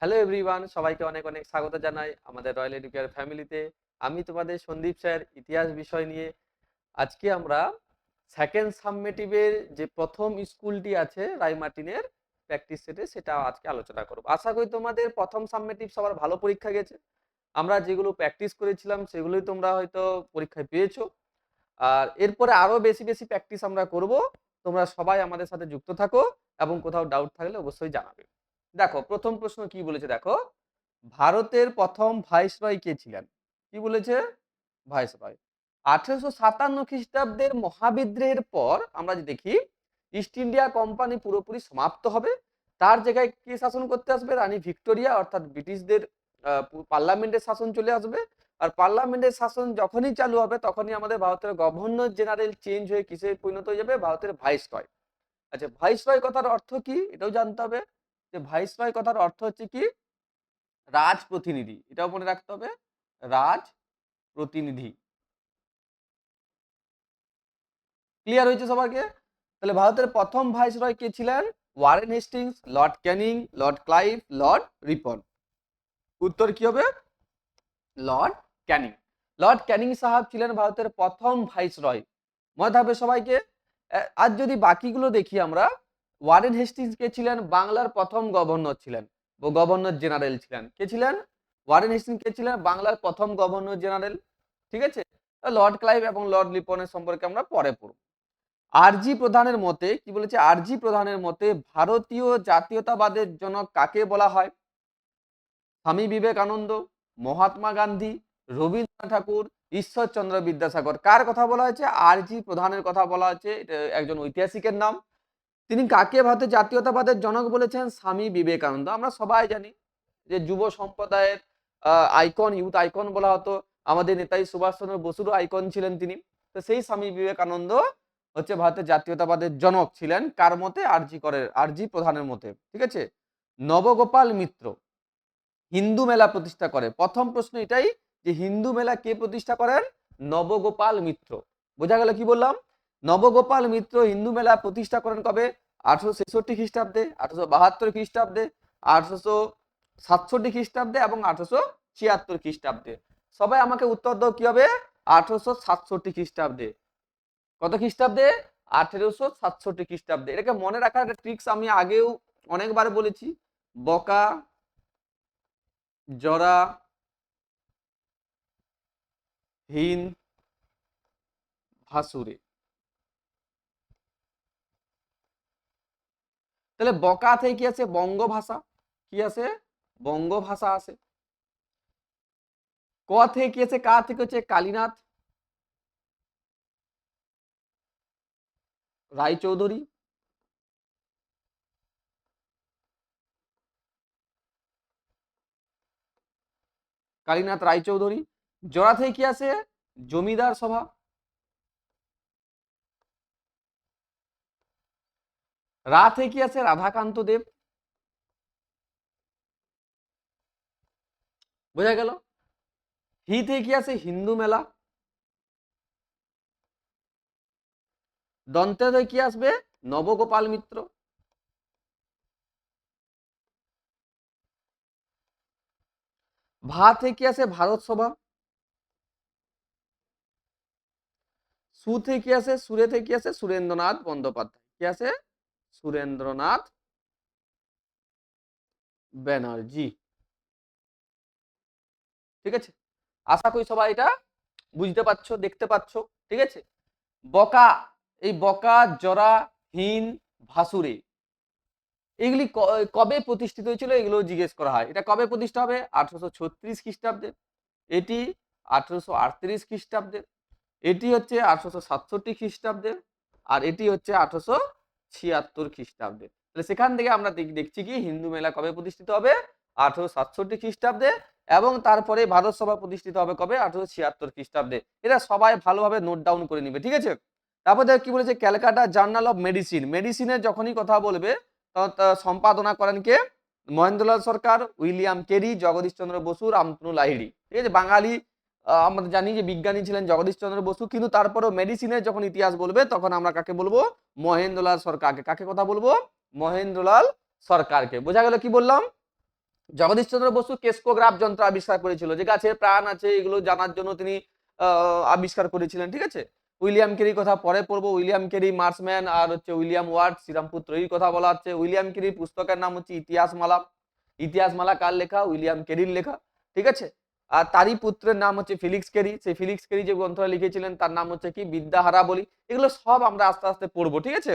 Hello everyone, সবাইকে অনেক অনেক স্বাগত জানাই আমাদের রয়্যাল এডুকেয়ার ফ্যামিলিতে। আমি তোমাদের সন্দীপ স্যার, ইতিহাস বিষয় নিয়ে। আজকে আমরা সেকেন্ড সাবমেটিভের যে প্রথম স্কুলটি আছে রায়মার্টিনের প্র্যাকটিস সেটে, সেটা আজকে আলোচনা করব। আশা করি তোমাদের প্রথম সাবমেটিভ সবার ভালো পরীক্ষা গেছে। আমরা যেগুলো প্র্যাকটিস করেছিলাম সেগুলোই তোমরা হয়তো পরীক্ষায় পেয়েছো। আর এরপরে আরো বেশি বেশি প্র্যাকটিস আমরা করব। তোমরা সবাই আমাদের সাথে যুক্ত থাকো এবং কোথাও ডাউট থাকলে অবশ্যই জানাবে। দেখো, প্রথম প্রশ্ন কি বলেছে দেখো। ভারতের প্রথম ভাইসরয় কে ছিলেন? কি বলেছে? ভাইসরয়। 1857 খ্রিস্টাব্দের মহাবিদ্রোহের পর আমরা যে দেখি ইস্ট ইন্ডিয়া কোম্পানি পুরোপুরি সমাপ্ত হবে। তার জায়গায় কে শাসন করতে আসবে? রানী ভিক্টোরিয়া, অর্থাৎ ব্রিটিশদের পার্লামেন্টের শাসন চলে আসবে। আর পার্লামেন্টের শাসন যখনই চালু হবে তখনই আমাদের ভারতের গভর্নর জেনারেল চেঞ্জ হয়ে কিসে পরিণত হয়ে যাবে? ভারতের ভাইসরয়। আচ্ছা, ভাইসরয় কথার অর্থ কি এটাও জানতে হবে। যে ভাইসরয় কথার অর্থ হচ্ছে কি? রাজ প্রতিনিধি। এটাও মনে রাখতে হবে, রাজ প্রতিনিধি। ক্লিয়ার হয়েছে সবাইকে? তাহলে ভারতের প্রথম ভাইসরয় কে ছিলেন? Warren Hastings, Lord Canning, Lord Clive, Lord Ripon. উত্তর কি হবে? লর্ড ক্যানিং। লর্ড ক্যানিং সাহেব ছিলেন ভারতের প্রথম ভাইসরয়। মনে থাকবে সবাইকে। আজ যদি বাকিগুলো দেখি আমরা, ওয়ারেন হেস্টিংস কে ছিলেন? বাংলার প্রথম গভর্নর ছিলেন, গভর্নর জেনারেল ছিলেন। কে ছিলেন? ওয়ারেন হেস্টিংস কে ছিলেন? বাংলার প্রথম গভর্নর জেনারেল। ঠিক আছে। লর্ড ক্লাইভ এবং লর্ড লিপনের সম্পর্কে আমরা পরে পড়ব। আরজি প্রধানের মতে কি বলেছে? আরজি প্রধানের মতে ভারতীয় জাতীয়তাবাদের জনক কাকে বলা হয়? স্বামী বিবেকানন্দ, মহাত্মা গান্ধী, রবীন্দ্রনাথ ঠাকুর, ঈশ্বরচন্দ্র বিদ্যাসাগর। কার কথা বলা হয়েছে? আরজি প্রধানের কথা বলা হয়েছে। এটা একজন ঐতিহাসিকের নাম। তিনি কাকে ভারতের জাতীয়তাবাদের জনক বলেছেন? স্বামী বিবেকানন্দ। আমরা সবাই জানি যে যুব সম্প্রদায়ের আইকন, ইউথ আইকন বলা হতো। আমাদের নেতাজি সুভাষচন্দ্র বসুরও আইকন ছিলেন তিনি। তো সেই স্বামী বিবেকানন্দ হচ্ছে ভারতের জাতীয়তাবাদের জনক ছিলেন। কার মতে? আরজি প্রধানের মতে। ঠিক আছে। নবগোপাল মিত্র হিন্দু মেলা প্রতিষ্ঠা করে। প্রথম প্রশ্ন এটাই যে হিন্দু মেলা কে প্রতিষ্ঠা করেন? নবগোপাল মিত্র। বোঝা গেল কি বললাম? নবগোপাল মিত্র হিন্দু মেলা প্রতিষ্ঠা করেন কবে? 1866 খ্রিস্টাব্দে, 1872 খ্রিস্টাব্দে, 1867 খ্রিস্টাব্দে এবং 1876 খ্রিস্টাব্দে। সবাই আমাকে উত্তর দাও কি হবে? 1867 খ্রিস্টাব্দে। কত খ্রিস্টাব্দে? 1867 খ্রিস্টাব্দে। এটাকে মনে রাখার একটা ট্রিক্স আমি আগেও অনেকবার বলেছি। বকা, জরা, হীন, ভাসুরে। তাহলে বকা থেকে কি আছে? বঙ্গ ভাষা। কি আছে? বঙ্গ ভাষা আছে। ক থেকে কি আছে? কা থেকে হচ্ছে কালীনাথ রায়চৌধুরী। কালীনাথ রায়চৌধুরী। জরা থেকে কি আছে? জমিদার সভা। রা থেকে কি আছে? রাধাকান্ত দেব। বোঝা গেল? হি থেকে কি আছে? হিন্দু মেলা। দন্তে থেকে কি আসবে? নবগোপাল মিত্র। ভা থেকে কি আছে? ভারত সভা। সু থেকে কি আছে? সুরে থেকে কি আছে? সুরেন্দ্রনাথ বন্দ্যোপাধ্যায়। কি আছে? সুরেন্দ্রনাথ ব্যানার্জি। ঠিক আছে। আশা করি সবাই এটা বুঝতে পারছো, দেখতে পাচ্ছ। ঠিক আছে। বকা, এই বকা, জরা, হীন, ভাসুরে, এগুলি কবে প্রতিষ্ঠিত হয়েছিল এগুলো জিজ্ঞেস করা হয়। এটা কবে প্রতিষ্ঠা হবে? 1836 খ্রিস্টাব্দে। এটি 1838 খ্রিস্টাব্দে। এটি হচ্ছে 1867 খ্রিস্টাব্দে। আর এটি হচ্ছে 1876 খ্রিস্টাব্দে। তাহলে সেখান থেকে আমরা দেখছি কি হিন্দু মেলা কবে প্রতিষ্ঠিত হবে? 1867 খ্রিস্টাব্দে। এবং তারপরে ভারত সভা প্রতিষ্ঠিত হবে কবে? 1876 খ্রিস্টাব্দে। এটা সবাই ভালোভাবে নোট ডাউন করে নিবে। ঠিক আছে। তারপর দেখো কি বলেছে, ক্যালকাটা জার্নাল অফ মেডিসিন। মেডিসিনের যখনই কথা বলবে তখন সম্পাদনা করেন কে? মহেন্দ্রলাল সরকার, উইলিয়াম কেরি, জগদীশ চন্দ্র বসু, রামতনু লাহিড়ী। ঠিক আছে। বাঙালি আমরা জানি যে বিজ্ঞানী ছিলেন জগদীশ চন্দ্র বসু, কিন্তু তারপরেও মেডিসিনের যখন ইতিহাস বলবে তখন আমরা কাকে বলবো? মহেন্দ্রলাল সরকারকে। কাকে কথা বলবো? মহেন্দ্রলাল সরকারকে। বোঝা গেল কি বললাম? জগদীশচন্দ্র বসু কেসকোগ্রাফ যন্ত্র আবিষ্কার করেছিল, যে গাছের প্রাণ আছে এগুলো জানার জন্য তিনি আবিষ্কার করেছিলেন। ঠিক আছে, উইলিয়াম ক্যারির কথা পরে পড়বো। উইলিয়াম ক্যারি, মার্সম্যান আর হচ্ছে উইলিয়াম ওয়ার্ড, শ্রীরামপুত্র এই কথা বলা হচ্ছে। উইলিয়াম ক্যারির পুস্তকের নাম হচ্ছে ইতিহাসমালা। ইতিহাসমালা কার লেখা? উইলিয়াম ক্যারির লেখা। ঠিক আছে, আর তারই পুত্রের নাম হচ্ছে ফিলিক্স ক্যারি। সেই ফিলিক্স ক্যারি যে গ্রন্থটা লিখেছিলেন তার নাম হচ্ছে কি? বিদ্যাহারা বলি। এগুলো সব আমরা আস্তে আস্তে পড়বো। ঠিক আছে,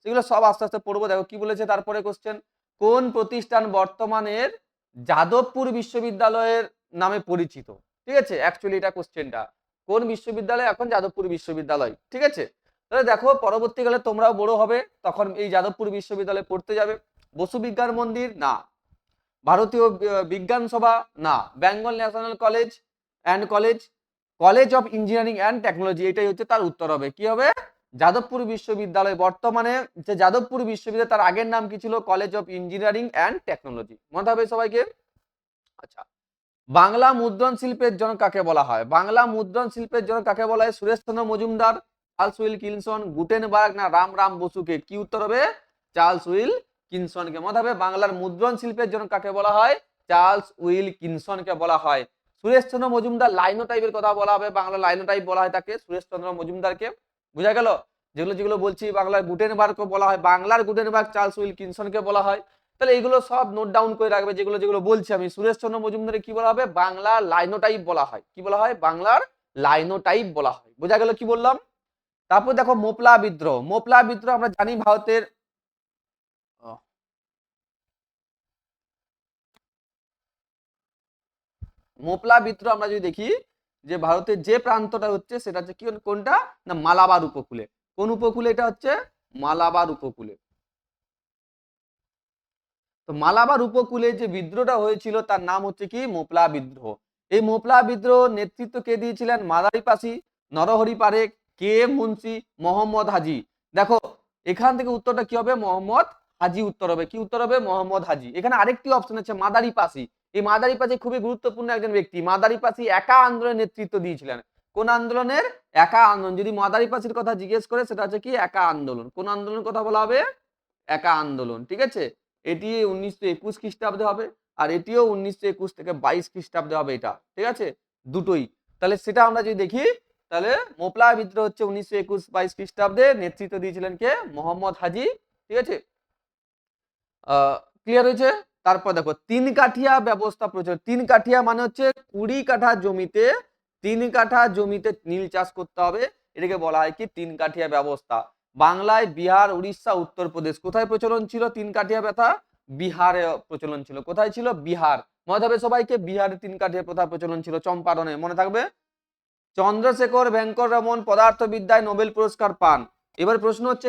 সেগুলো সব আস্তে আস্তে পড়বো। দেখো কি বলেছে তারপরে কোশ্চেন, কোন প্রতিষ্ঠান বর্তমানের যাদবপুর বিশ্ববিদ্যালয়ের নামে পরিচিত? ঠিক আছে, অ্যাকচুয়ালি এটা কোশ্চেনটা, কোন বিশ্ববিদ্যালয় এখন যাদবপুর বিশ্ববিদ্যালয়। ঠিক আছে, তাহলে দেখো পরবর্তীকালে তোমরাও বড় হবে তখন এই যাদবপুর বিশ্ববিদ্যালয়ে পড়তে যাবে। বসু বিজ্ঞান মন্দির না, ভারতীয় বিজ্ঞান সভা না, Bengal national college and college, college of engineering and technology, এটাই হচ্ছে তার উত্তর হবে। কি হবে? যাদবপুর বিশ্ববিদ্যালয়। বর্তমানে যে যাদবপুর বিশ্ববিদ্যালয় তার আগের নাম কি ছিল? College of engineering and technology. মনে হবে সবাইকে? আচ্ছা, বাংলা মুদ্রণ শিল্পের জনক কাকে বলা হয়? বাংলা মুদ্রণ শিল্পের জনক কাকে বলা হয়? Sureshchandra Majumdar, Charles Wilkinson, Gutenberg না রাম বসুকে? কি উত্তর হবে? চার্লস উইল কিনসনকে। মনে হবে বাংলার মুদ্রণ শিল্পের জনক কাকে বলা হয়? চার্লস উইল কিনসনকে বলা হয়। সুরেশচন্দ্র মজুমদার লাইনোটাইপের কথা বলা হবে, বাংলা লাইনোটাইপ বলা হয় তাকে, সুরেশচন্দ্র মজুমদারকে। বুঝা গেল? যেগুলো যেগুলো বলছি বাংলার গুটেনবার্গকে বলা হয়, বাংলার গুটেনবার্গ চার্লস উইল কিনসনকে বলা হয়। তাহলে এইগুলো সব নোট ডাউন করে রাখবে, যেগুলো যেগুলো বলছি আমি। সুরেশচন্দ্র মজুমদারের কি বলা হবে? বাংলা লাইনোটাইপ বলা হয়। কি বলা হয়? বাংলার লাইনোটাইপ বলা হয়। বোঝা গেল কি বললাম? তারপর দেখো মোপলা বিদ্রোহ। মোপলা বিদ্রোহ আমরা জানি ভারতের মোপলা বিদ্রোহ আমরা যদি দেখি যে ভারতের যে প্রান্তটা হচ্ছে সেটা হচ্ছে কি, কোনটা না? মালাবার উপকূলে। কোন উপকূলে? এটা হচ্ছে মালাবার উপকূলে। তো মালাবার উপকূলে যে বিদ্রোহটা হয়েছিল তার নাম হচ্ছে কি? মোপলা বিদ্রোহ। এই মোপলা বিদ্রোহ নেতৃত্ব কে দিয়েছিলেন? মাদারিপাসি, নরহরি পারেখ, কে মুন্সি, মোহাম্মদ হাজি। দেখো এখান থেকে উত্তরটা কি হবে? মোহাম্মদ হাজি উত্তর হবে। কি উত্তর হবে? মোহাম্মদ হাজি। এখানে আরেকটি অপশন আছে মাদারিপাসি। এই মাদারিপাসি খুবই গুরুত্বপূর্ণ একজন ব্যক্তি। মাদারিপাসি একা আন্দোলনের নেতৃত্ব দিয়েছিলেন। কোন আন্দোলনের? একা আন্দোলন। যদি মাদারিপাসির কথা জিজ্ঞেস করে সেটা হচ্ছে কি? একা আন্দোলন। কোন আন্দোলনের কথা বলা হবে? একা আন্দোলন। ঠিক আছে, এটি 1921 খ্রিস্টাব্দে হবে, আর এটিও 1921 থেকে 22 খ্রিস্টাব্দে হবে। এটা ঠিক আছে, দুটোই। তাহলে সেটা আমরা যদি দেখি তাহলে মোপলা বিদ্রোহ হচ্ছে 1921-22 খ্রিস্টাব্দে, নেতৃত্ব দিয়েছিলেন কে? মোহাম্মদ হাজি। ঠিক আছে, ক্লিয়ার হয়েছে? তারপর দেখো তিন কাঠিয়া ব্যবস্থা প্রচলন। তিন কাঠিয়া মানে হচ্ছে 20 কাঠা জমিতে 3 কাঠা জমিতে নীল চাষ করতে হবে, এটাকে বলা হয় কি? তিন কাঠিয়া ব্যবস্থা। বাংলায়, বিহার, উড়িষ্যা, উত্তরপ্রদেশ কোথায় প্রচলন ছিল তিন কাঠিয়া ব্যথা? বিহারে প্রচলন ছিল। কোথায় ছিল? বিহার। মনে থাকবে সবাইকে, বিহারে তিন কাঠিয়া প্রথা প্রচলন ছিল, চম্পারণে। মনে থাকবে। চন্দ্রশেখর ভেঙ্কট রমন পদার্থবিদ্যায় নোবেল পুরস্কার পান। এবার প্রশ্ন হচ্ছে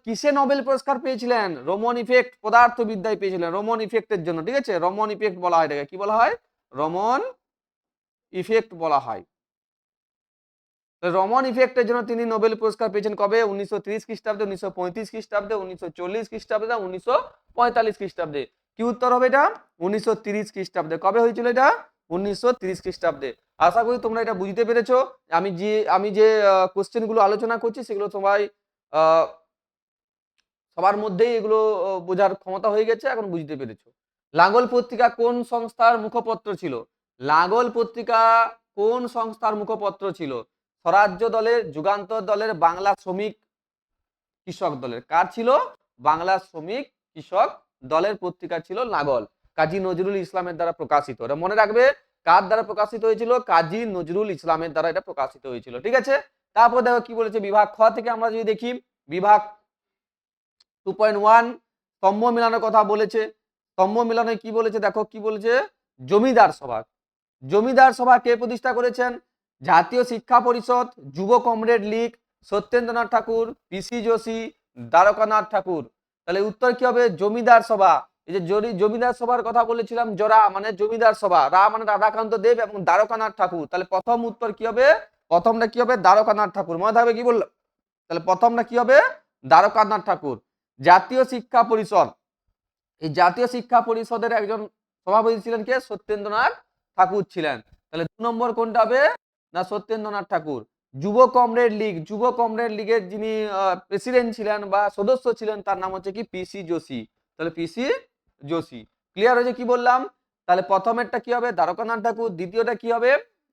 কিসে নোবেল পুরস্কার পেয়েছিলেন? রোমন ইফেক্ট পদার্থবিদ্যায় পেয়েছিলেন, রোমন ইফেক্টের জন্য। ঠিক আছে, রোমন ইফেক্ট বলা হয় এটাকে। কি বলা হয়? রোমন ইফেক্ট বলা হয়। রমন ইফেক্টের জন্য তিনি নোবেল পুরস্কার পেয়েছেন কবে? 1930 খ্রিস্টাব্দে, 1935 খ্রিস্টাব্দে, 1940 খ্রিস্টাব্দে, 1945 খ্রিস্টাব্দে। কি উত্তর হবে এটা? 1930 খ্রিস্টাব্দে। কবে হয়েছিল এটা? 1930 খ্রিস্টাব্দে। আশা করি তোমরা এটা বুঝতে পেরেছো। আমি যে কোশ্চেন গুলো আলোচনা করছি সেগুলো সবাই সবার মধ্যেই এগুলো বোঝার ক্ষমতা হয়ে গেছে, এখন বুঝতে পেরেছো। লাঙ্গল পত্রিকা কোন সংস্থার মুখপত্র ছিল? লাঙ্গল পত্রিকা কোন সংস্থার মুখপত্র ছিল? স্বরাজ্য দলের, যুগান্তর দলের, বাংলা শ্রমিক কৃষক দলের। কার ছিল? বাংলা শ্রমিক কৃষক দলের পত্রিকা ছিল লাঙ্গল। কাজী নজরুল ইসলামের দ্বারা প্রকাশিত। এটা মনে রাখবে, কার দ্বারা প্রকাশিত হয়েছিল? কাজী নজরুল ইসলামের দ্বারা এটা প্রকাশিত হয়েছিল। ঠিক আছে, তারপর দেখো কি বলেছে বিভাগ খ থেকে আমরা যদি দেখি, বিভাগ 2.1 স্তম্ভ মিলানোর কথা বলেছে। স্তম্ভ মিলানে কি বলেছে? দেখো কি বলেছে, জমিদার সভা। জমিদার সভা কে প্রতিষ্ঠা করেছেন? জাতীয় শিক্ষা পরিষদ, যুব কমরেড লীগ, সত্যেন্দ্রনাথ ঠাকুর, পিসি যোশী, দ্বারকানাথ ঠাকুর। তাহলে উত্তর কি হবে? জমিদার সভা। এই যে জমিদার সভার কথা বলেছিলাম, জরা মানে জমিদার সভা, রা মানে রাধাকান্ত দেব এবং দ্বারকানাথ ঠাকুর। তাহলে প্রথম উত্তর কি হবে? প্রথমটা কি হবে? দ্বারকানাথ ঠাকুর। মনে থাকবে কি বললাম? তাহলে প্রথমটা কি হবে? দ্বারকানাথ ঠাকুর। জাতীয় শিক্ষা পরিষদ, এই জাতীয় শিক্ষা পরিষদের একজন সভাপতি ছিলেন কে? সত্যেন্দ্রনাথ ঠাকুর ছিলেন। তাহলে 2 নম্বর কোনটা হবে? না সত্যেন্দ্রনাথ ঠাকুর। যুব কমরেড লীগ, যুব কমরেড লীগের যিনি প্রেসিডেন্ট ছিলেন বা সদস্য ছিলেন তার নাম হচ্ছে কি? পিসি যোশী। তাহলে পিসি যোশী। ক্লিয়ার হয়েছে কি বললাম? তাহলে প্রথমেরটা কি হবে দ্বারকানাথ ঠাকুর, দ্বিতীয়টা কি হবে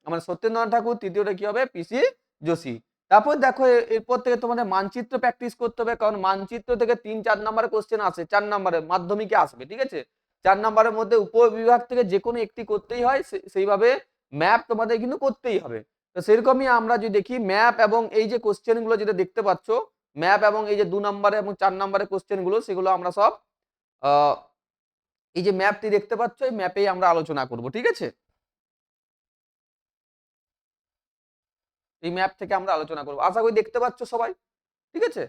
আমার সত্যেন্দ্রনাথ ঠাকুর, তৃতীয়টা কি হবে পিসি যোশী। তারপর দেখো এরপর থেকে তোমাদের মানচিত্র প্র্যাকটিস করতে হবে, কারণ মানচিত্র থেকে 3-4 নম্বরের কোশ্চেন আসে, 4 নম্বরের মাধ্যমিকে আসবে, ঠিক আছে। 4 নম্বরের মধ্যে উপবিভাগ থেকে যে কোনো একটি করতেই হয়, সেইভাবে ম্যাপ তোমাদের কিন্তু করতেই হবে। তো সেরকমই আমরা যদি দেখি ম্যাপ এবং এই যে কোশ্চেন গুলো যেটা দেখতে পাচ্ছ, ম্যাপ এবং এই যে 2 নম্বরে এবং 4 নম্বরের কোশ্চেন গুলো, সেগুলো আমরা সব এই যে ম্যাপটি দেখতে পাচ্ছ এই ম্যাপেই আমরা আলোচনা করব, ঠিক আছে। এই ম্যাপ থেকে আমরা আলোচনা করব, আশা করি দেখতে পাচ্ছ সবাই, ঠিক আছে।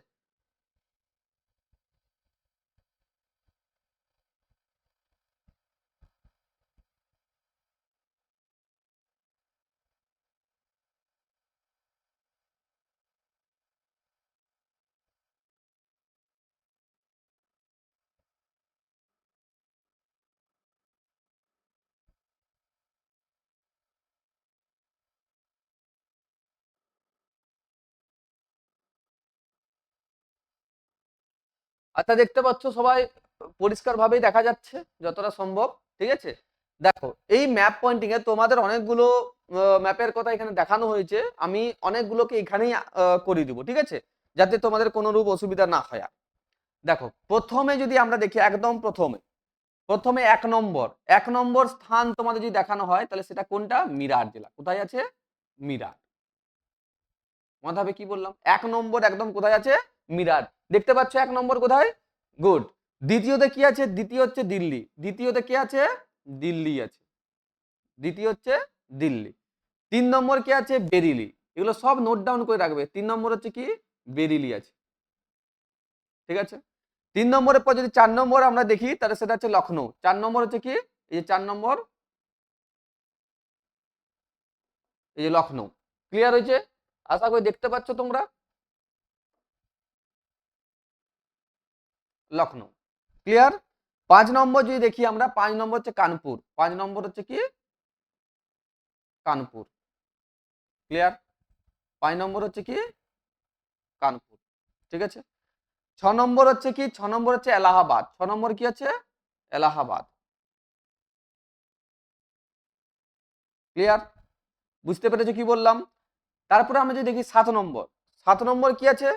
আচ্ছা দেখতে পাচ্ছ সবাই, পরিষ্কার ভাবেই দেখা যাচ্ছে যতটা সম্ভব, ঠিক আছে। দেখো এই ম্যাপ পয়েন্টিং এ তোমাদের অনেকগুলো ম্যাপের কথা এখানে দেখানো হয়েছে, আমি অনেকগুলোকে এখানেই করে দিব, ঠিক আছে, যাতে তোমাদের কোনো রূপ অসুবিধা না হয়। দেখো প্রথমে যদি আমরা দেখি, একদম প্রথমে প্রথমে 1 নম্বর স্থান তোমাদের যদি দেখানো হয়, তাহলে সেটা কোনটা, মিরাট জেলা। কোথায় আছে, মিরাট। মনে হবে কি বললাম, 1 নম্বর একদম কোথায় আছে, মিরাট। দেখতে পাচ্ছ 1 নম্বর কোথায়, গুড। দ্বিতীয়তে কি আছে, দ্বিতীয় হচ্ছে দিল্লি, দ্বিতীয়তে কি আছে, দিল্লি আছে, দ্বিতীয় হচ্ছে দিল্লি। 3 নম্বর কি আছে, বেরিলি। এগুলো সব নোট ডাউন করে রাখবে, 3 নম্বর হচ্ছে কি, বেরিলি আছে, ঠিক আছে। 3 নম্বরের পর যদি 4 নম্বর আমরা দেখি, তাহলে সেটা হচ্ছে লখনৌ। 4 নম্বর হচ্ছে কি, এই যে 4 নম্বর, এই যে লখনৌ। ক্লিয়ার হয়েছে, আশা করি দেখতে পাচ্ছ তোমরা, লখনৌ। ক্লিয়ার। 5 নম্বর যদি দেখি আমরা, 5 নম্বর হচ্ছে কানপুর, 5 নম্বর হচ্ছে কি, কানপুর। ক্লিয়ার। 5 নম্বর হচ্ছে কি, কানপুর, ঠিক আছে। 6 নম্বর হচ্ছে কি, 6 নম্বর হচ্ছে এলাহাবাদ, 6 নম্বর কি আছে, এলাহাবাদ। ক্লিয়ার, বুঝতে পেরেছো কি বললাম। তারপরে আমরা যদি দেখি 7 নম্বর, 7 নম্বর কি আছে,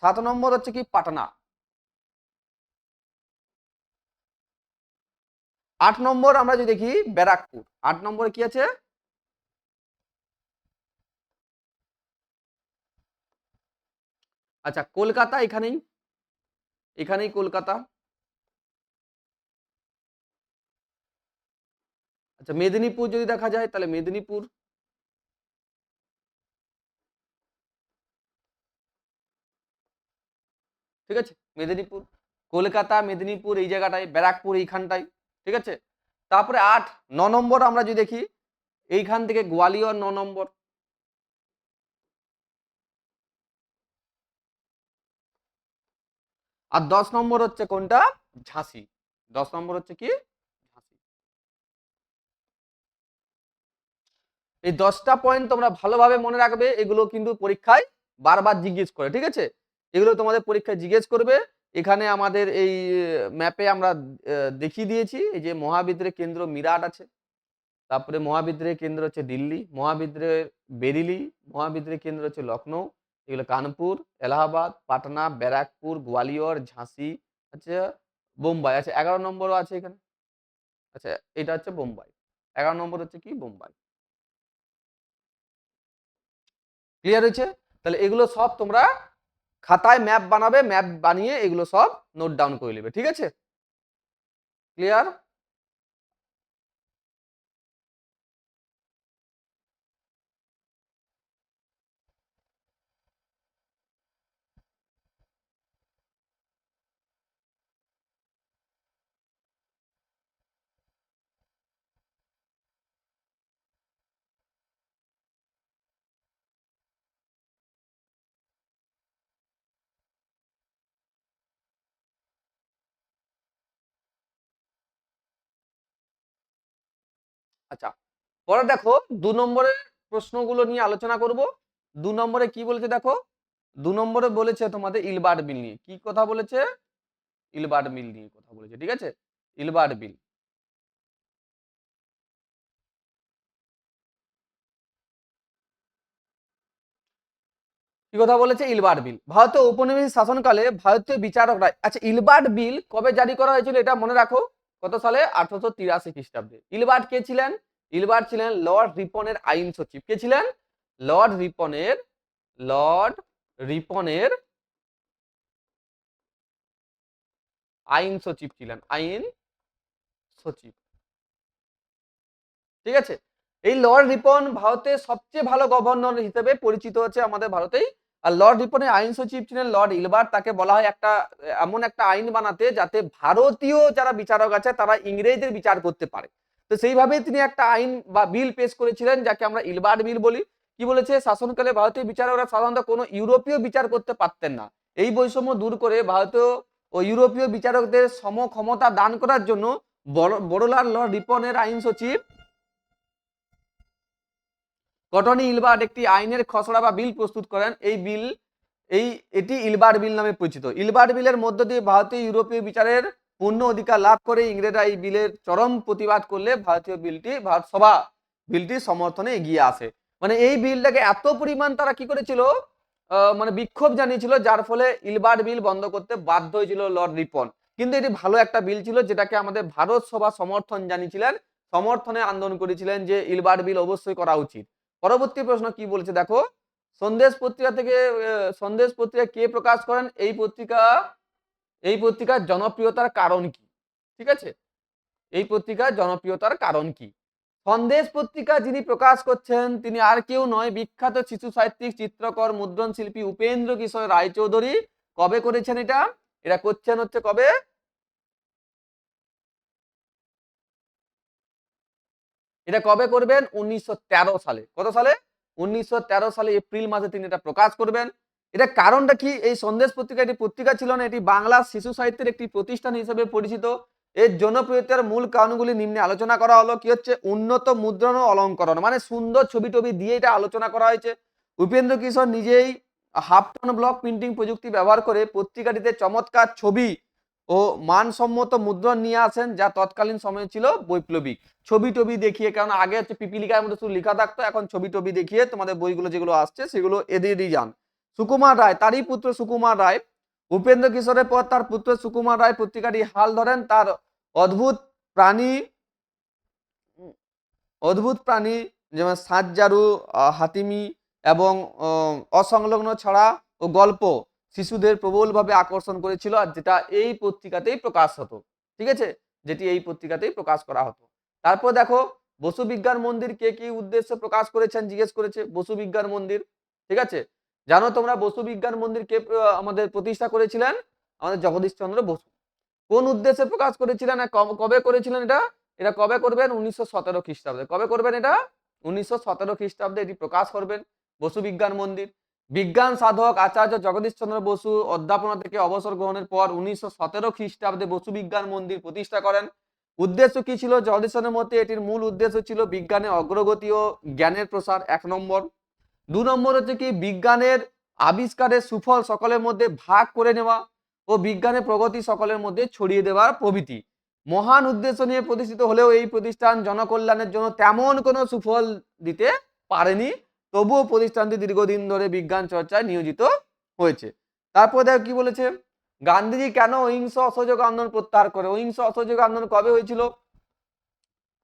7 নম্বর হচ্ছে কি, পাটনা। 8 নম্বর আমরা যদি দেখি, ব্যারাকপুর। 8 নম্বরে কি আছে, আচ্ছা কলকাতা, এখানেই, এখানেই কলকাতা। আচ্ছা মেদিনীপুর যদি দেখা যায়, তাহলে মেদিনীপুর। ঠিক আছে, মেদিনীপুর, কলকাতা, মেদিনীপুর এই জায়গাটায়, ব্যারাকপুর এইখানটায়, ঠিক আছে। তারপরে 9 নম্বর আমরা যদি দেখি, এইখান থেকে গোয়ালিয়র 9 নম্বর। আর 10 নম্বর হচ্ছে কোনটা, ঝাঁসি। 10 নম্বর হচ্ছে কি, ঝাঁসি। এই 10টা পয়েন্ট তোমরা ভালোভাবে মনে রাখবে, এগুলো কিন্তু পরীক্ষায় বারবার জিজ্ঞেস করে, ঠিক আছে। এগুলো তোমাদের পরীক্ষায় জিজ্ঞেস করবে। এখানে আমাদের এই ম্যাপে আমরা দেখিয়ে দিয়েছি, এই যে মহাবিদ্রোহের কেন্দ্র মিরাট আছে, তারপরে মহাবিদ্রোহের কেন্দ্র হচ্ছে দিল্লি, মহাবিদ্রোহের বেরিলি, মহাবিদ্রোহের কেন্দ্র হচ্ছে লখনৌ, এগুলো কানপুর, এলাহাবাদ, পাটনা, ব্যারাকপুর, গোয়ালিয়র, ঝাঁসি, আচ্ছা বোম্বাই। আচ্ছা 11 নম্বরও আছে এখানে, আচ্ছা এটা হচ্ছে বোম্বাই, 11 নম্বর হচ্ছে কি, বোম্বাই। ক্লিয়ার হয়েছে। তাহলে এগুলো সব তোমরা খাতায় ম্যাপ বানাবে, ম্যাপ বানিয়ে এগুলো সব নোট ডাউন করে নেবে, ঠিক আছে। ক্লিয়ার। আচ্ছা পরে দেখো 2 নম্বরের প্রশ্নগুলো নিয়ে আলোচনা করব। 2 নম্বরে কি বলেছে দেখো, 2 নম্বরে বলেছে তোমাদের ইলবার্ট বিল নিয়ে, কি কথা বলেছে, ইলবার্ট মিল নিয়ে কথা বলেছে, ঠিক আছে, ইলবার্ট বিল। কি কথা বলেছে? ইলবার্ট বিল। ভারতীয় উপনিবেশিক শাসনকালে ভারতীয় বিচারকরা, আচ্ছা ইলবার্ট বিল কবে জারি করা হয়েছিল এটা মনে রাখো, কত সালে? 1883 খ্রিস্টাব্দে। ইলবার্ট কে ছিলেন? ইলবার্ট ছিলেন লর্ড রিপনের আইন সচিব। কে ছিলেন? লর্ড রিপনের, লর্ড রিপনের আইন সচিব ছিলেন, আইন সচিব। ঠিক আছে, এই লর্ড রিপন ভারতের সবচেয়ে ভালো গভর্নর হিসেবে পরিচিত হচ্ছে আমাদের ভারতেই। আর লর্ড রিপনের আইন সচিব ছিলেন লর্ড ইলবার্ট। তাকে বলা হয় একটা এমন একটা আইন বানাতে যাতে ভারতীয় যারা বিচারক আছে তারা ইংরেজদের বিচার করতে পারে। তো সেইভাবে তিনি একটা আইন বা বিল পেশ করেছিলেন যাকে আমরা ইলবার্ট বিল বলি। কি বলেছে? শাসনকালে ভারতীয় বিচারকরা সাধারণত কোনো ইউরোপীয় বিচার করতে পারতেন না। এই বৈষম্য দূর করে ভারতীয় ও ইউরোপীয় বিচারকদের সম ক্ষমতা দান করার জন্য বড়লাট লর্ড রিপনের আইন সচিব কটনি ইলবার্ট একটি আইনের খসড়া বা বিল প্রস্তুত করেন। এটি ইলবার্ট বিল নামে পরিচিত। ইলবার্ট বিলের মধ্য দিয়ে ভারতীয় ইউরোপীয় বিচারের পূর্ণ অধিকার লাভ করে ইংরেজরা এই বিলের চরম প্রতিবাদ করলে ভারত সভা বিলটির সমর্থনে এগিয়ে আসে। মানে এই বিলটাকে এত পরিমাণ তারা কি করেছিল, মানে বিক্ষোভ জানিয়েছিল, যার ফলে ইলবার্ট বিল বন্ধ করতে বাধ্য হয়েছিল লর্ড রিপন। কিন্তু এটি ভালো একটা বিল ছিল যেটাকে আমাদের ভারত সভা সমর্থন জানিয়েছিলেন, সমর্থনে আন্দোলন করেছিলেন যে ইলবার্ট বিল অবশ্যই করা উচিত। পরবর্তী প্রশ্ন কি বলছে দেখো, সন্দেশ পত্রিকা থেকে, সন্দেশ পত্রিকা কে প্রকাশ করেন? এই পত্রিকার জনপ্রিয়তার কারণ কি? ঠিক আছে, এই পত্রিকার জনপ্রিয়তার কারণ কি? সন্দেশ পত্রিকা যিনি প্রকাশ করছেন তিনি আর কেউ নয়, বিখ্যাত শিশু সাহিত্যিক, চিত্রকর, মুদ্রণ শিল্পী উপেন্দ্র কিশোর রায়চৌধুরী। কবে করেছেন এটা? এটা করছেন হচ্ছে কবে? এটা কবে করবেন? 1913 সালে। কত সালে? 1913 সালে এপ্রিল মাসে তিনি এটা প্রকাশ করবেন। এটা কারণটা কি? এই সন্দেশ পত্রিকা এটি পত্রিকা ছিল না, এটি বাংলা শিশু সাহিত্যের একটি প্রতিষ্ঠান হিসেবে পরিচিত। এর জনপ্রিয়তার মূল কারণগুলি নিম্নে আলোচনা করা হলো। কি হচ্ছে? উন্নত মুদ্রণ ও অলঙ্করণ, মানে সুন্দর ছবি টবি দিয়ে এটা আলোচনা করা হয়েছে। উপেন্দ্র কিশোর নিজেই হাফটন ব্লক প্রিন্টিং প্রযুক্তি ব্যবহার করে পত্রিকাটিতে চমৎকার ছবি ও মানসম্মত মুদ্রণ নিয়ে আসেন, যা তৎকালীন সময়ে ছিল বৈপ্লবিক। ছবি টবি দেখিয়ে, কারণ আগে হচ্ছে পিপিলিকার মধ্যে শুধু লেখা থাকতো, এখন ছবি টবি দেখিয়ে তোমাদের বইগুলো যেগুলো আসছে সেগুলো এদিয়েই যান। সুকুমার রায়, তারই পুত্র সুকুমার রায়, উপেন্দ্র কিশোরের পর তার পুত্র সুকুমার রায় পত্রিকাটি হাল ধরেন। তার অদ্ভুত প্রাণী অদ্ভুত প্রাণী যেমন সাঁতজারু, হাতিমি এবং অসংলগ্ন ছড়া ও গল্প শিশুদের প্রবলভাবে আকর্ষণ করেছিল, আর যেটা এই পত্রিকাতেই প্রকাশ হতো। ঠিক আছে, যেটি এই পত্রিকাতেই প্রকাশ করা হতো। তারপর দেখো, বসু বিজ্ঞান মন্দির কে কি উদ্দেশ্যে প্রকাশ করেছেন জিজ্ঞেস করেছে। বসু বিজ্ঞান মন্দির, ঠিক আছে, জানো তোমরা বসু বিজ্ঞান মন্দির কে আমাদের প্রতিষ্ঠা করেছিলেন? আমাদের জগদীশ চন্দ্র বসু। কোন উদ্দেশ্যে প্রকাশ করেছিলেন, কবে করেছিলেন এটা? এটা কবে করবেন? 1917 খ্রিস্টাব্দে। কবে করবেন এটা? 1917 খ্রিস্টাব্দে এটি প্রকাশ করবেন, বসু বিজ্ঞান মন্দির। বিজ্ঞান সাধক আচার্য জগদীশ চন্দ্র বসু অধ্যাপনা থেকে অবসর গ্রহণের পর 1917 খ্রিস্টাব্দে বসু বিজ্ঞান মন্দির প্রতিষ্ঠা করেন। উদ্দেশ্য কি ছিল জগদীশ চন্দ্রের মতে? এটির মূল উদ্দেশ্য ছিল বিজ্ঞানের অগ্রগতি ও জ্ঞানের প্রসার, 1 নম্বর। 2 নম্বর হচ্ছে কি বিজ্ঞানের আবিষ্কারের সুফল সকলের মধ্যে ভাগ করে নেওয়া ও বিজ্ঞানের প্রগতি সকলের মধ্যে ছড়িয়ে দেওয়ার প্রভৃতি মহান উদ্দেশ্য নিয়ে প্রতিষ্ঠিত হলেও এই প্রতিষ্ঠান জনকল্যাণের জন্য তেমন কোনো সুফল দিতে পারেনি। তবুও প্রতিষ্ঠানটি দীর্ঘদিন ধরে বিজ্ঞান চর্চায় নিয়োজিত হয়েছে। তারপর দেখো কি বলেছে, গান্ধীজি কেন অহিংস অসহযোগ আন্দোলন প্রত্যাহার করে? অহিংস অসহযোগ আন্দোলন কবে হয়েছিল?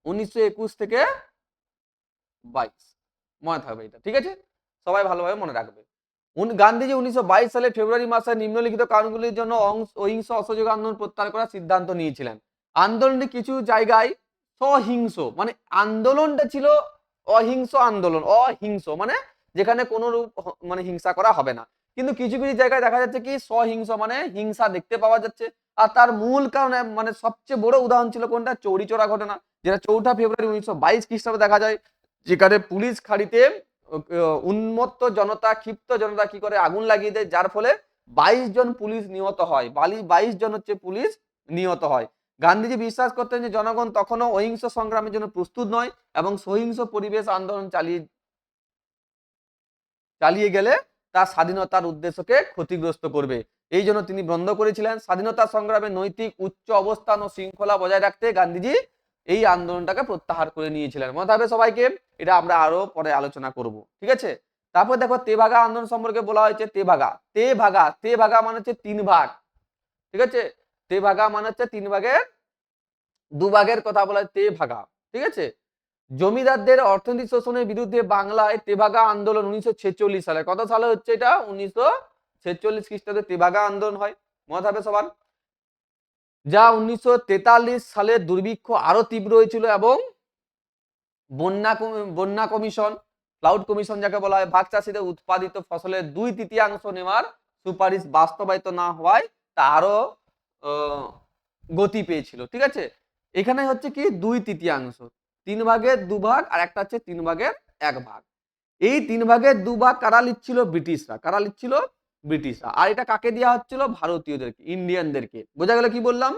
1921 থেকে 22, মনে থাকবে এটা, ঠিক আছে, সবাই ভালোভাবে মনে রাখবে। গান্ধীজি 1922 সালে ফেব্রুয়ারি মাসে নিম্নলিখিত কারণগুলির জন্য অহিংস অসহযোগ আন্দোলন প্রত্যাহার করার সিদ্ধান্ত নিয়েছিলেন। আন্দোলনটি কিছু জায়গায় সহিংস, মানে আন্দোলনটা ছিল অহিংস আন্দোলন, অহিংস মানে যেখানে কোনো রূপ মানে হিংসা করা হবে না। কিন্তু কিছু কিছু জায়গায় দেখা যাচ্ছে কি সহিংস মানে হিংসা দেখতে পাওয়া যাচ্ছে। আর তার মূল কারণ মানে সবচেয়ে বড় উদাহরণ ছিল কোনটা? চৌরি চৌরা ঘটনা, যেটা 4 ফেব্রুয়ারি 1922 খ্রিস্টাব্দে দেখা যায়, যেখানে পুলিশ ফাঁড়িতে উন্মত্ত জনতা, ক্ষিপ্ত জনতা কি করে আগুন লাগিয়ে দেয়, যার ফলে 22 জন পুলিশ নিহত হয়। 22 জন হচ্ছে পুলিশ নিহত হয়। গান্ধীজি বিশ্বাস করতেন যে জনগণ তখনও অহিংস সংগ্রামের জন্য প্রস্তুত নয় এবং সহিংস পরিবেশ আন্দোলন চালিয়ে গেলে তার স্বাধীনতার উদ্দেশ্যকে ক্ষতিগ্রস্ত করবে। এই জন্য তিনি বন্ধ করেছিলেন। স্বাধীনতা সংগ্রামে নৈতিক উচ্চ অবস্থান ও শৃঙ্খলা বজায় রাখতে গান্ধীজি এই আন্দোলনটাকে প্রত্যাহার করে নিয়েছিলেন। মনে থাকবে সবাইকে, এটা আমরা আরো পরে আলোচনা করব, ঠিক আছে। তারপর দেখো তেভাগা আন্দোলন সম্পর্কে বলা হয়েছে। তেভাগা মানে হচ্ছে 3 ভাগ, ঠিক আছে। তেভাগা মানে হচ্ছে 3 ভাগের 2 ভাগের কথা বলা হয় তেভাগা, ঠিক আছে। জমিদারদের অর্থনৈতিক শোষণের বিরুদ্ধে বাংলায় তেভাগা আন্দোলন 1946 সালে, কত সালে হচ্ছে এটা? 1946 খ্রিস্টাব্দে তেভাগা আন্দোলন হয়, মনে থাকবে সবার। যা 1943 সালে দুর্ভিক্ষ আরো তীব্র হয়েছিল এবং বন্যা কমিশন, ক্লাউড কমিশন যাকে বলা হয়, ভাগ চাষীদের উৎপাদিত ফসলের 2/3 নেওয়ার সুপারিশ বাস্তবায়িত না হওয়ায় তা আরো গতি পেয়েছিল, ঠিক আছে। এখানে হচ্ছে কি 2/3, 3 ভাগের 2 ভাগ আর একটা হচ্ছে 3 ভাগের 1 ভাগ। এই 3 ভাগের 2 ভাগ কারা লিখছিল? ব্রিটিশরা। কারা লিখছিল? ব্রিটিশরা। আর এটা কাকে দেওয়া হচ্ছিল? ভারতীয়দেরকে, ইন্ডিয়ানদেরকে। বোঝা গেল কি বললাম?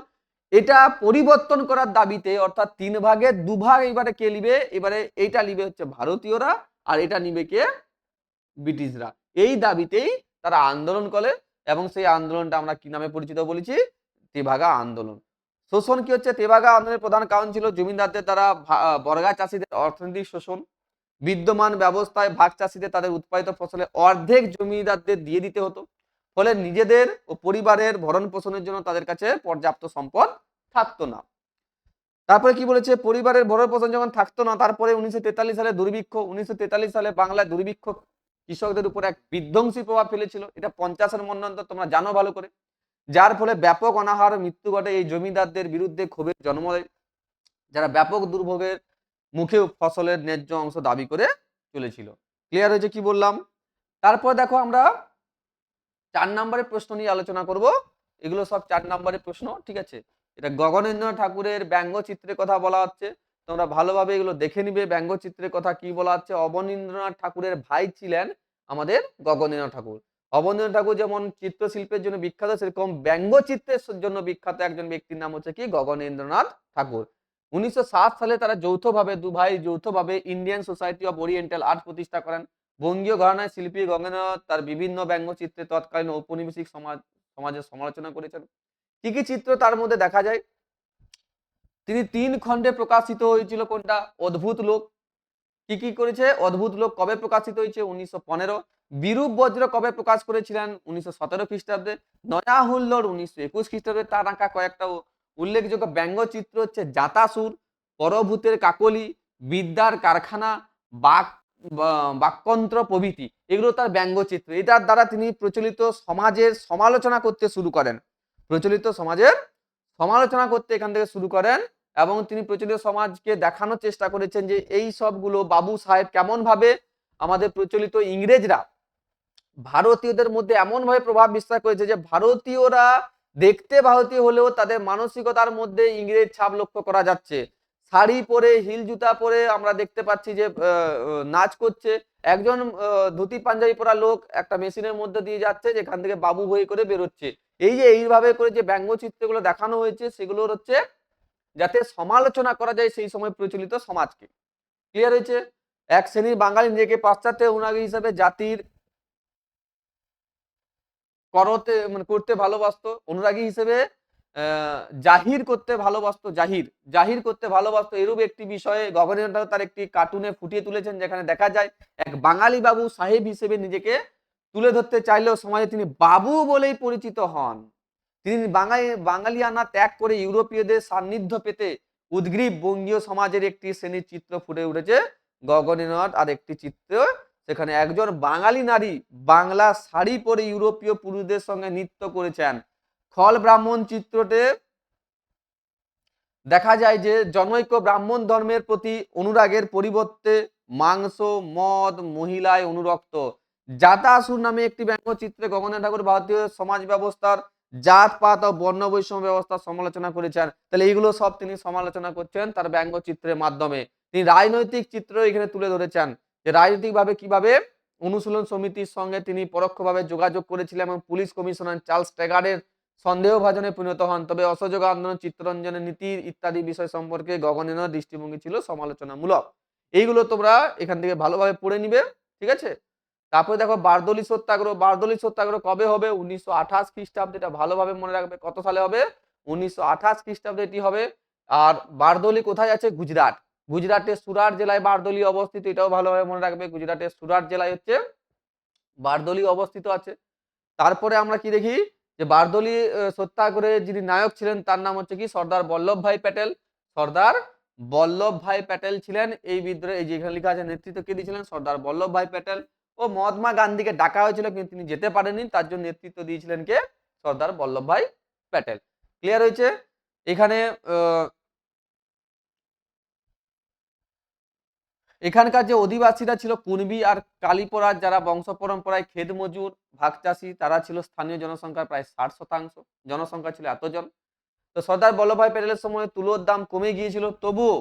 এটা পরিবর্তন করার দাবিতে, অর্থাৎ 3 ভাগের 2 ভাগ এবারে কে নিবে? এবারে এইটা নিবে হচ্ছে ভারতীয়রা, আর এটা নিবে কে? ব্রিটিশরা। এই দাবিতেই তারা আন্দোলন করে এবং সেই আন্দোলনটা আমরা কি নামে পরিচিত বলেছি? তেভাগা আন্দোলন। শোষণ কি হচ্ছে? তেভাগা আন্দোলনের প্রধান কারণ ছিল জমিদারদের দ্বারা বর্গা চাষীদের অর্থনৈতিক শোষণ। বিদ্যমান ব্যবস্থায় ভাগ চাষীদের তাদের উৎপাদিত ফসলের অর্ধেক জমিদারদের দিয়ে দিতে হতো, ফলে নিজেদের ও পরিবারের ভরণ পোষণের জন্য তাদের কাছে পর্যাপ্ত সম্পদ থাকতো না। তারপরে কি বলেছে? পরিবারের ভরণ পোষণ যখন থাকতো না, তারপরে 1943 সালে দুর্ভিক্ষ। 1943 সালে বাংলায় দুর্ভিক্ষ কৃষকদের উপর এক বিধ্বংসী প্রভাব ফেলেছিল। এটা 50-এর মন্বন্ত, তোমরা জানো ভালো করে। যার ফলে ব্যাপক অনাহার মৃত্যু ঘটে। এই জমিদারদের বিরুদ্ধে ক্ষোভের জন্ম দেয়, যারা ব্যাপক দুর্ভোগের মুখে ফসলের ন্যায্য অংশ দাবি করে চলেছিল। ক্লিয়ার হয়েছে কি বললাম? তারপর দেখো আমরা 4 নম্বরের প্রশ্ন নিয়ে আলোচনা করব। এগুলো সব 4 নম্বরের প্রশ্ন, ঠিক আছে। এটা গগনেন্দ্রনাথ ঠাকুরের ব্যঙ্গচিত্রের কথা বলা হচ্ছে, তোমরা ভালোভাবে এগুলো দেখে নিবে। ব্যঙ্গচিত্রের কথা কি বলা হচ্ছে? অবনীন্দ্রনাথ ঠাকুরের ভাই ছিলেন আমাদের গগনেন্দ্রনাথ ঠাকুর। অবনীন্দ্রনাথ ঠাকুর যেমন চিত্রশিল্পের জন্য বিখ্যাত, সেরকম ব্যঙ্গচিত্রের জন্য বিখ্যাত একজন ব্যক্তির নাম হচ্ছে কি? গগনেন্দ্রনাথ ঠাকুর। 1907 সালে তারা যৌথভাবে, 2 ভাই যৌথভাবে Indian society of oriental art প্রতিষ্ঠা করেন। বঙ্গীয় ঘরানার শিল্পী গগনেন্দ্রনাথ তার বিভিন্ন ব্যঙ্গচিত্রে তৎকালীন ঔপনিবেশিক সমাজের সমালোচনা করেছেন। কি কি চিত্র তার মধ্যে দেখা যায়? তিনি 3 খণ্ডে প্রকাশিত হয়েছিল। কোনটা? অদ্ভুত লোক। কি কি করেছে? অদ্ভুত লোক কবে প্রকাশিত হয়েছে? 1915। বিরূপ বজ্র কবে প্রকাশ করেছিলেন? 1917 খ্রিস্টাব্দে। নয়া হুল্লোড় 1921 খ্রিস্টাব্দে। তার আঁকা কয়েকটা উল্লেখযোগ্য ব্যঙ্গচিত্র হচ্ছে জাতাসুর, পরভূতের কাকলি, বিদ্যার কারখানা, বাক্যন্ত্র প্রভৃতি। এগুলো তার ব্যঙ্গচিত্র। এটার দ্বারা তিনি প্রচলিত সমাজের সমালোচনা করতে শুরু করেন। প্রচলিত সমাজের সমালোচনা করতে এখান থেকে শুরু করেন এবং তিনি প্রচলিত সমাজকে দেখানোর চেষ্টা করেছেন যে এই সবগুলো বাবু সাহেব কেমন ভাবে আমাদের প্রচলিত ইংরেজরা ভারতীয়দের মধ্যে এমন ভাবে প্রভাব বিস্তার করেছে যে ভারতীয়রা দেখতে ভারতীয় হলেও তাদের মানসিকতার মধ্যে ইংরেজ ছাপ লক্ষ্য করা যাচ্ছে। শাড়ি পরে, হিল জুতা পরে আমরা দেখতে পাচ্ছি যে নাচ করছে। একজন ধুতি পাঞ্জাবি পরা লোক একটা মেশিনের মধ্যে দিয়ে যাচ্ছে, যেখান থেকে বাবু বই করে বেরোচ্ছে। এই যে এইভাবে করে যে ব্যঙ্গচিত্রগুলো দেখানো হয়েছে, সেগুলোর হচ্ছে যাতে সমালোচনা করা যায় সেই সময় প্রচলিত সমাজকে। ক্লিয়ার হয়েছে? এক শ্রেণীর বাঙালি নিজেকে পাশ্চাত্য অনুরাগী হিসেবে জাতির করতে ভালোবাসতো, অনুরাগী হিসেবে জাহির করতে ভালোবাসতো, জাহির করতে ভালোবাসতো। এরূপ একটি বিষয়ে গভর্নর তার একটি কার্টুনে ফুটিয়ে তুলেছেন, যেখানে দেখা যায় এক বাঙালি বাবু সাহেব হিসেবে নিজেকে তুলে ধরতে চাইলেও সমাজে তিনি বাবু বলেই পরিচিত হন। তিনি বাঙালিয়ানা ত্যাগ করে ইউরোপীয়দের সান্নিধ্য পেতে উদ্গ্রীব বঙ্গীয় সমাজের একটি শ্রেণীর চিত্র ফুটে উঠেছে গগনেন্দ্রনাথ। আর একটি চিত্র, সেখানে একজন বাঙালি নারী বাংলা শাড়ি পরে ইউরোপীয় পুরুষদের সঙ্গে নৃত্য করেছেন। খল ব্রাহ্মণ চিত্রতে দেখা যায় যে জনৈক ব্রাহ্মণ ধর্মের প্রতি অনুরাগের পরিবর্তে মাংস, মদ, মহিলায় অনুরক্ত। জাতাসুর নামে একটি ব্যঙ্গচিত্রে গগনেন্দ্রনাথ ঠাকুর ভারতীয় সমাজ ব্যবস্থার জাতপাত ও বর্ণ বৈষম্য ব্যবস্থার সমালোচনা করেছেন। তাহলে এইগুলো সব তিনি সমালোচনা করছেন তার ব্যঙ্গচিত্রের মাধ্যমে। তিনি রাজনৈতিক চিত্র এখানে তুলে ধরেছেন যে রাজনৈতিকভাবে কিভাবে অনুশীলন সমিতির সঙ্গে তিনি পরোক্ষভাবে যোগাযোগ করেছিলেন এবং পুলিশ কমিশনার চার্লস ট্যাগারের সন্দেহভাজনে পরিণত হন। তবে অসহযোগ আন্দোলন, চিত্তরঞ্জনের নীতি ইত্যাদি বিষয় সম্পর্কে গগনেন্দ্রনাথ দৃষ্টিভঙ্গি ছিল সমালোচনামূলক। এইগুলো তোমরা এখান থেকে ভালোভাবে পড়ে নিবে, ঠিক আছে। তারপরে দেখো বারদৌলি সত্যাগ্রহ। বারদৌলি সত্যাগ্রহ কবে হবে? 1928 খ্রিস্টাব্দে। এটা ভালোভাবে মনে রাখবে। কত সালে হবে? 1928 খ্রিস্টাব্দে এটি হবে। আর বারদৌলি কোথায় আছে? গুজরাট। গুজরাটের সুরাট জেলায় বারদৌলি অবস্থিত। এটাও ভালোভাবে মনে রাখবে। গুজরাটের সুরাট জেলায় হচ্ছে বারদলি অবস্থিত আছে। তারপরে আমরা কি দেখি যে বারদলি সত্যাগ্রহের যিনি নায়ক ছিলেন তার নাম হচ্ছে কি সর্দার বল্লভভাই প্যাটেল। সর্দার বল্লভভাই প্যাটেল ছিলেন এই বিদ্রোহে, এই যে এখানে লেখা আছে নেতৃত্ব কে দিয়েছিলেন সর্দার বল্লভভাই প্যাটেল। ও মহাত্মা গান্ধীকে ডাকা হয়েছিল কিন্তু তিনি যেতে পারেননি, তার জন্য নেতৃত্ব দিয়েছিলেন কে সর্দার বল্লভভাই প্যাটেল। ক্লিয়ার হয়েছে? এখানে এখানকার যে অধিবাসীরা ছিল কুনবি আর কালীপরাজ, যারা বংশ পরম্পরায় ক্ষেত মজুর ভাগ চাষী, তারা ছিল স্থানীয় জনসংখ্যার প্রায় 60%। জনসংখ্যা ছিল এতজন। তো সর্দার বল্লভভাই প্যাটেলের সময় তুলোর দাম কমে গিয়েছিল, তবুও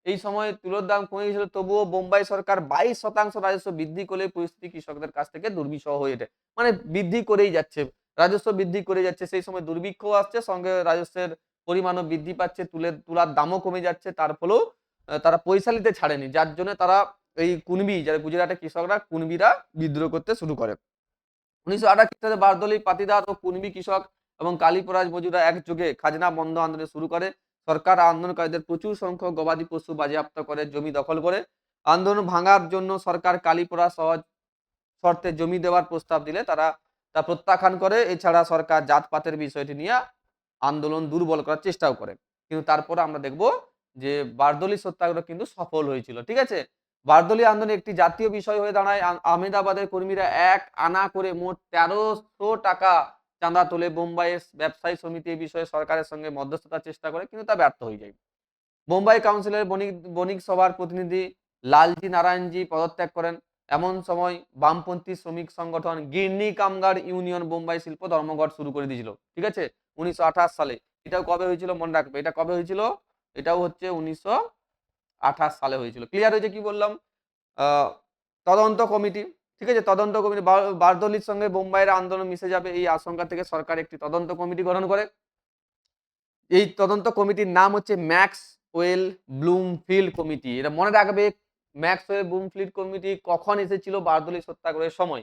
এই সময় তুলোর দাম কমে গিয়েছিল তবুও বোম্বাই সরকার 22% রাজস্ব বৃদ্ধি করলে পরিস্থিতি কৃষকদের কাছ থেকে দুর্বিষহ হয়ে ওঠে। মানে বৃদ্ধি করেই যাচ্ছে, রাজস্ব বৃদ্ধি করে যাচ্ছে। সেই সময় দুর্ভিক্ষ আসছে, সঙ্গে রাজস্বের পরিমাণও বৃদ্ধি পাচ্ছে, তুলার দামও কমে যাচ্ছে। তার ফলেও তারা পয়সা নিতে ছাড়েনি, যার জন্য তারা এই কুনবি, যারা গুজরাটের কৃষকরা কুনবিরা বিদ্রোহ করতে শুরু করে। 1918 খ্রিস্টাব্দে বারদলি পাতিদার ও কুনবি কৃষক এবং কালীপরাজ মজুরা একযোগে খাজনা বন্ধ আন্দোলন শুরু করে। সরকার আন্দোলনকারীদের প্রচুর সংখ্যক গবাদি পশু বাজেয়াপ্ত করে, জমি দখল করে। আন্দোলন ভাঙার জন্য সরকার কালীপরাজ সহজ শর্তে জমি দেওয়ার প্রস্তাব দিলে তারা তা প্রত্যাখ্যান করে। এছাড়া সরকার জাতপাতের বিষয়টি নিয়ে আন্দোলন দুর্বল করার চেষ্টাও করে। কিন্তু তারপরে আমরা দেখব যে বারদলি সত্যাগ্রহ কিন্তু সফল হয়েছিল। ঠিক আছে? বারদলি আন্দোলন একটি জাতীয় বিষয় হয়ে দাঁড়ায়। আহমেদাবাদের কর্মীরা 1 আনা করে মোট 1300 টাকা চাঁদা তোলে। বোম্বাইয়ের ব্যবসায়ী সমিতি এই বিষয়ে সরকারের সঙ্গে মধ্যস্থতার চেষ্টা করে, কিন্তু তা ব্যর্থ হয়ে যায়। বোম্বাই কাউন্সিলের বণিক সভার প্রতিনিধি লালজি নারায়ণজি পদত্যাগ করেন। এমন সময় বামপন্থী শ্রমিক সংগঠন গির্নি কামগার ইউনিয়ন বোম্বাই শিল্প ধর্মঘট শুরু করে দিয়েছিল। ঠিক আছে? 1928 সালে। এটাও কবে হয়েছিল মনে রাখবে, এটা কবে হয়েছিল? এটাও হচ্ছে 1928 সালে হয়েছিল। ক্লিয়ার হয়েছে? কি বললাম? আহ, তদন্ত কমিটি, ঠিক আছে, তদন্ত কমিটি বারদলির সঙ্গে বোম্বাইয়ের আন্দোলন মিশে যাবে এই আশঙ্কা থেকে সরকার একটি তদন্ত কমিটি গঠন করে। এই তদন্ত কমিটির নাম হচ্ছে ম্যাক্সওয়েল ব্লুমফিল্ড কমিটি। এটা মনে রাখবে, ম্যাক্সওয়েল ব্লুমফিল্ড কমিটি কখন এসেছিল? বারদলি সত্যাগ্রহের সময়।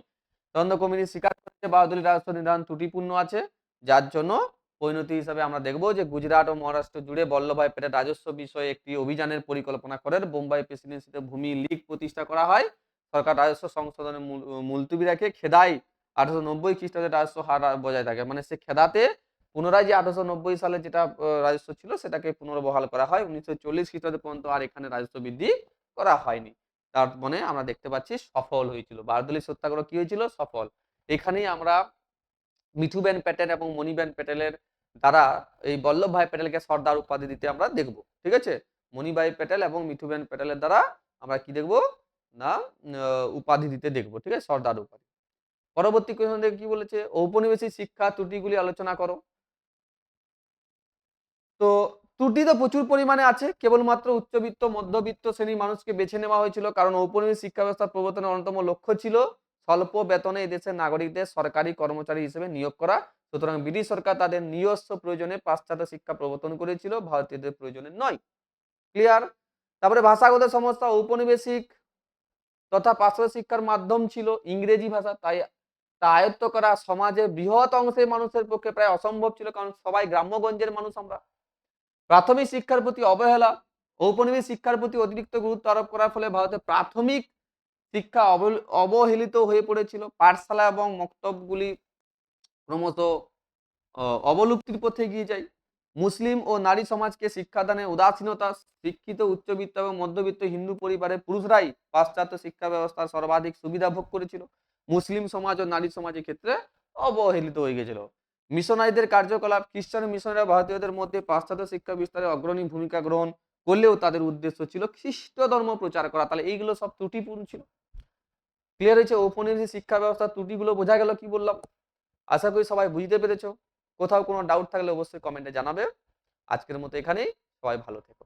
তদন্ত কমিটি স্বীকার করেছে বারদলি রাজস্ব নির্ধারণ ত্রুটিপূর্ণ আছে, যার জন্য পরিণতি হিসাবে আমরা দেখব যে গুজরাট ও মহারাষ্ট্র জুড়ে বল্লভভাই প্যাটেল রাজস্ব বিষয়ে একটি অভিযানের পরিকল্পনা করেন। বোম্বাই প্রেসিডেন্সিতে ভূমি লীগ প্রতিষ্ঠা করা হয়। সরকার রাজস্ব সংশোধনের মুলতুবি রাখে। খেদাই 1890 খ্রিস্টাব্দে রাজস্ব হার বজায় থাকে। মানে সে খেদাতে পুনরায় যে 1890 সালে যেটা রাজস্ব ছিল সেটাকে পুনর্বহাল করা হয়। 1940 খ্রিস্টাব্দ পর্যন্ত আর এখানে রাজস্ব বৃদ্ধি করা হয়নি। তার মানে আমরা দেখতে পাচ্ছি সফল হয়েছিল বারদলি সত্যাগ্রহ। কি হয়েছিল? সফল। এখানেই আমরা মিঠুবেন প্যাটেল এবং মণিবেন প্যাটেলের দ্বারা এই বল্লভভাই প্যাটেলকে সর্দার উপাধি দিতে আমরা দেখব। ঠিক আছে? মণিভাই প্যাটেল এবং মিঠুবেন প্যাটেলের দ্বারা আমরা কি দেখব না উপাধি দিতে দেখব। ঠিক আছে? সর্দার উপাধি। পরবর্তী কোশ্চেন দেখে কি বলেছে? ঔপনিবেশিক শিক্ষা ত্রুটিগুলি আলোচনা করো। তো ত্রুটি তো প্রচুর পরিমাণে আছে। কেবলমাত্র উচ্চবিত্ত মধ্যবিত্ত শ্রেণীর মানুষকে বেছে নেওয়া হয়েছিল, কারণ ঔপনিবেশিক শিক্ষা ব্যবস্থা প্রবর্তনের অন্যতম লক্ষ্য ছিল স্বল্প বেতনে এদেশের নাগরিকদের সরকারি কর্মচারী হিসেবে নিয়োগ করা। সুতরাং ব্রিটিশ সরকার তাদের নিজস্ব প্রয়োজনে পাশ্চাত্য শিক্ষা প্রবর্তন করেছিল, ভারতীয়দের প্রয়োজনে নয়। ক্লিয়ার? তারপরে ভাষাগত সমস্যা। ঔপনিবেশিক তথা পাশ্চাত্য শিক্ষার মাধ্যম ছিল ইংরেজি ভাষা, তাই তা আয়ত্ত করা সমাজের বৃহৎ অংশের মানুষের পক্ষে প্রায় অসম্ভব ছিল, কারণ সবাই গ্রাম্যগঞ্জের মানুষ আমরা। প্রাথমিক শিক্ষার প্রতি অবহেলা। ঔপনিবেশিক শিক্ষার প্রতি অতিরিক্ত গুরুত্ব আরোপ করার ফলে ভারতের প্রাথমিক শিক্ষা অবহেলিত হয়ে পড়েছিল। পাঠশালা এবং মক্তবগুলি ক্রমশ অবলুপ্তির পথে এগিয়ে যায়। মুসলিম ও নারী সমাজকে শিক্ষাদানে উদাসীনতা। শিক্ষিত উচ্চবিত্ত এবং মধ্যবিত্ত হিন্দু পরিবারের পুরুষরাই পাশ্চাত্য শিক্ষা ব্যবস্থার সর্বাধিক সুবিধা ভোগ করেছিল। মুসলিম সমাজ ও নারী সমাজের ক্ষেত্রে অবহেলিত হয়ে গেছিল। মিশনারিদের কার্যকলাপ। খ্রিস্টান মিশনারিরা ভারতীয়দের মধ্যে পাশ্চাত্য শিক্ষা বিস্তারে অগ্রণী ভূমিকা গ্রহণ করলেও তাদের উদ্দেশ্য ছিল খ্রিস্ট ধর্ম প্রচার করা। তাহলে এইগুলো সব ত্রুটিপূর্ণ ছিল। ক্লিয়ার হয়েছে? ঔপনিবেশিক শিক্ষা ব্যবস্থার ত্রুটিগুলো বোঝা গেল। কি বললাম? আশা করি সবাই বুঝতে পেরেছো। কোথাও কোনো ডাউট থাকলে অবশ্যই কমেন্টে জানাবে। আজকের মতো এখানেই। সবাই ভালো থেকো।